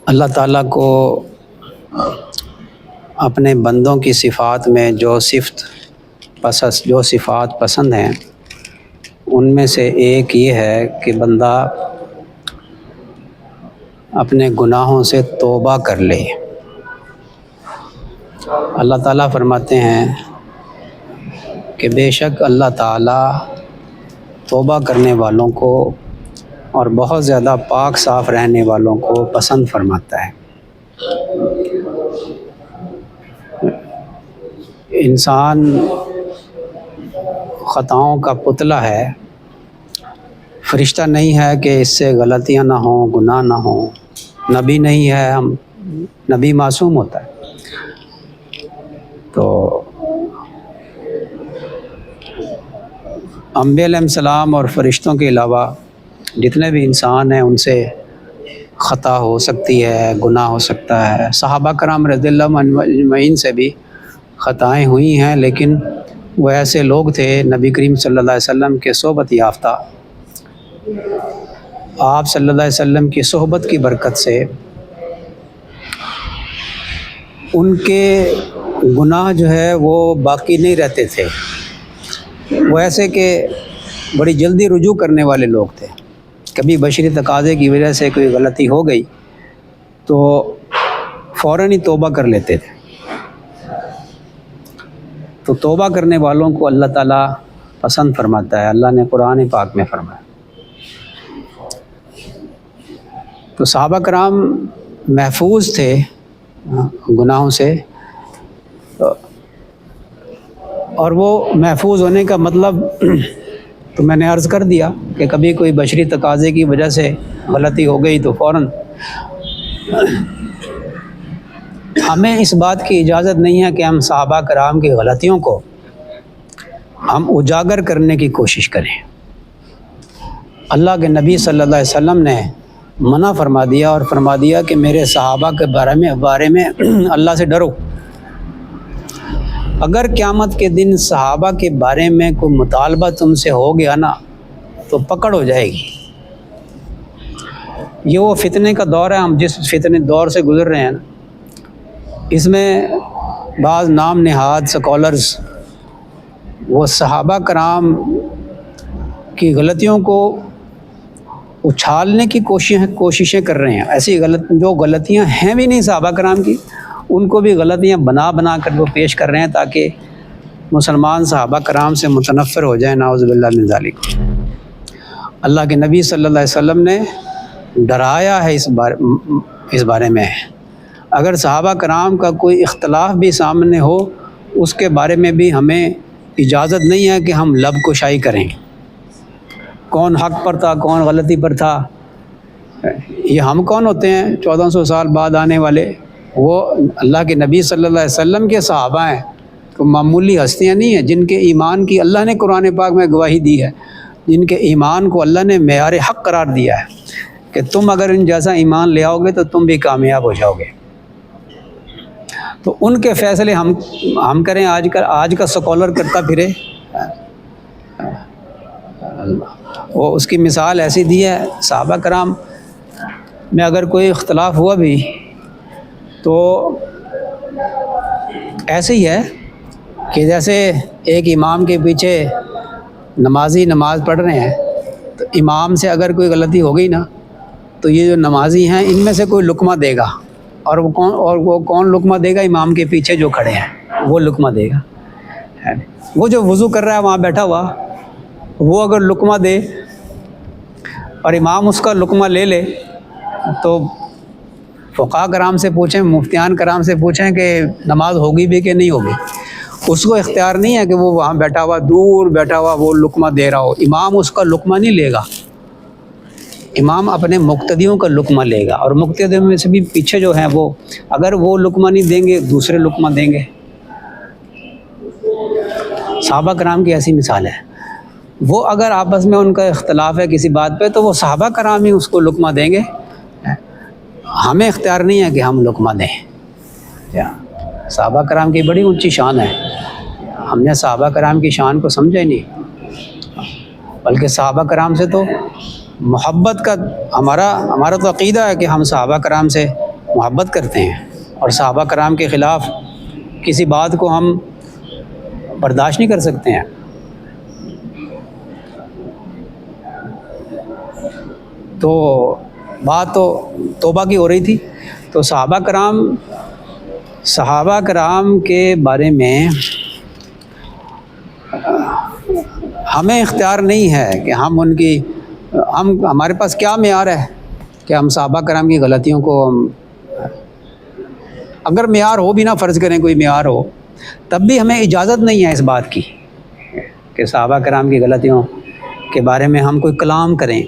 اللہ تعالیٰ کو اپنے بندوں کی صفات میں جو صفات پسند ہیں ان میں سے ایک یہ ہے کہ بندہ اپنے گناہوں سے توبہ کر لے۔ اللہ تعالیٰ فرماتے ہیں کہ بے شک اللہ تعالیٰ توبہ کرنے والوں کو اور بہت زیادہ پاک صاف رہنے والوں کو پسند فرماتا ہے۔ انسان خطاؤں کا پتلا ہے، فرشتہ نہیں ہے کہ اس سے غلطیاں نہ ہوں، گناہ نہ ہوں، نبی نہیں ہے، نبی معصوم ہوتا ہے۔ تو انبیاء علیہ السلام اور فرشتوں کے علاوہ جتنے بھی انسان ہیں ان سے خطا ہو سکتی ہے، گناہ ہو سکتا ہے۔ صحابہ کرام رضی اللہ عنہم اجمعین سے بھی خطائیں ہوئی ہیں، لیکن وہ ایسے لوگ تھے نبی کریم صلی اللہ علیہ وسلم کے صحبت یافتہ۔ آپ صلی اللہ علیہ وسلم کی صحبت کی برکت سے ان کے گناہ جو ہے وہ باقی نہیں رہتے تھے۔ وہ ایسے کہ بڑی جلدی رجوع کرنے والے لوگ تھے۔ کبھی بشری تقاضے کی وجہ سے کوئی غلطی ہو گئی تو فوراً ہی توبہ کر لیتے تھے۔ تو توبہ کرنے والوں کو اللہ تعالیٰ پسند فرماتا ہے۔ اللہ نے قرآن پاک میں فرمایا۔ تو صحابہ کرام محفوظ تھے گناہوں سے، اور وہ محفوظ ہونے کا مطلب تو میں نے عرض کر دیا کہ کبھی کوئی بشری تقاضے کی وجہ سے غلطی ہو گئی تو فوراً ہمیں اس بات کی اجازت نہیں ہے کہ ہم صحابہ کرام کی غلطیوں کو ہم اجاگر کرنے کی کوشش کریں۔ اللہ کے نبی صلی اللہ علیہ وسلم نے منع فرما دیا اور فرما دیا کہ میرے صحابہ کے بارے میں اللہ سے ڈرو۔ اگر قیامت کے دن صحابہ کے بارے میں کوئی مطالبہ تم سے ہو گیا نا تو پکڑ ہو جائے گی۔ یہ وہ فتنے کا دور ہے، ہم جس فتنے دور سے گزر رہے ہیں نا، اس میں بعض نام نہاد سکولرز وہ صحابہ کرام کی غلطیوں کو اچھالنے کی کوششیں کر رہے ہیں۔ ایسی جو غلطیاں ہیں بھی نہیں صحابہ کرام کی، ان کو بھی غلطیاں بنا کر وہ پیش کر رہے ہیں تاکہ مسلمان صحابہ کرام سے متنفر ہو جائیں، نعوذ باللہ من ذالک۔ اللہ کے نبی صلی اللہ علیہ وسلم نے ڈرایا ہے اس بارے میں۔ اگر صحابہ کرام کا کوئی اختلاف بھی سامنے ہو، اس کے بارے میں بھی ہمیں اجازت نہیں ہے کہ ہم لب کشائی کریں، کون حق پر تھا، کون غلطی پر تھا۔ یہ ہم کون ہوتے ہیں 1400 سال بعد آنے والے؟ وہ اللہ کے نبی صلی اللہ علیہ وسلم کے صحابہ ہیں، تو معمولی ہستیاں نہیں ہیں جن کے ایمان کی اللہ نے قرآن پاک میں گواہی دی ہے، جن کے ایمان کو اللہ نے معیار حق قرار دیا ہے کہ تم اگر ان جیسا ایمان لے آؤ گے تو تم بھی کامیاب ہو جاؤ گے۔ تو ان کے فیصلے ہم کریں؟ آج کا سکولر کرتا پھرے؟ وہ اس کی مثال ایسی دی ہے، صحابہ کرام میں اگر کوئی اختلاف ہوا بھی تو ایسے ہی ہے کہ جیسے ایک امام کے پیچھے نمازی نماز پڑھ رہے ہیں، تو امام سے اگر کوئی غلطی ہو گئی نا تو یہ جو نمازی ہیں ان میں سے کوئی لقمہ دے گا، اور وہ کون لقمہ دے گا؟ امام کے پیچھے جو کھڑے ہیں وہ لقمہ دے گا۔ وہ جو وضو کر رہا ہے وہاں بیٹھا ہوا، وہ اگر لقمہ دے اور امام اس کا لقمہ لے لے تو فقہاء کرام سے پوچھیں، مفتیان کرام سے پوچھیں کہ نماز ہوگی بھی کہ نہیں ہوگی۔ اس کو اختیار نہیں ہے کہ وہ وہاں بیٹھا ہوا، دور بیٹھا ہوا وہ لقمہ دے رہا ہو، امام اس کا لقمہ نہیں لے گا، امام اپنے مقتدیوں کا لقمہ لے گا، اور مقتدیوں میں سے بھی پیچھے جو ہیں وہ اگر وہ لقمہ نہیں دیں گے دوسرے لقمہ دیں گے۔ صحابہ کرام کی ایسی مثال ہے، وہ اگر آپس میں ان کا اختلاف ہے کسی بات پہ تو وہ صحابہ کرام ہی اس کو لقمہ دیں گے، ہمیں اختیار نہیں ہے کہ ہم لقمہ دیں۔ صحابہ کرام کی بڑی اونچی شان ہے، ہم نے صحابہ کرام کی شان کو سمجھا ہی نہیں، بلکہ صحابہ کرام سے تو محبت کا ہمارا تو عقیدہ ہے کہ ہم صحابہ کرام سے محبت کرتے ہیں اور صحابہ کرام کے خلاف کسی بات کو ہم برداشت نہیں کر سکتے ہیں. تو بات تو توبہ کی ہو رہی تھی. تو صحابہ کرام کے بارے میں ہمیں اختیار نہیں ہے کہ ہمارے پاس کیا معیار ہے کہ ہم صحابہ کرام کی غلطیوں کو اگر معیار ہو بھی نہ فرض کریں کوئی معیار ہو تب بھی ہمیں اجازت نہیں ہے اس بات کی کہ صحابہ کرام کی غلطیوں کے بارے میں ہم کوئی کلام کریں.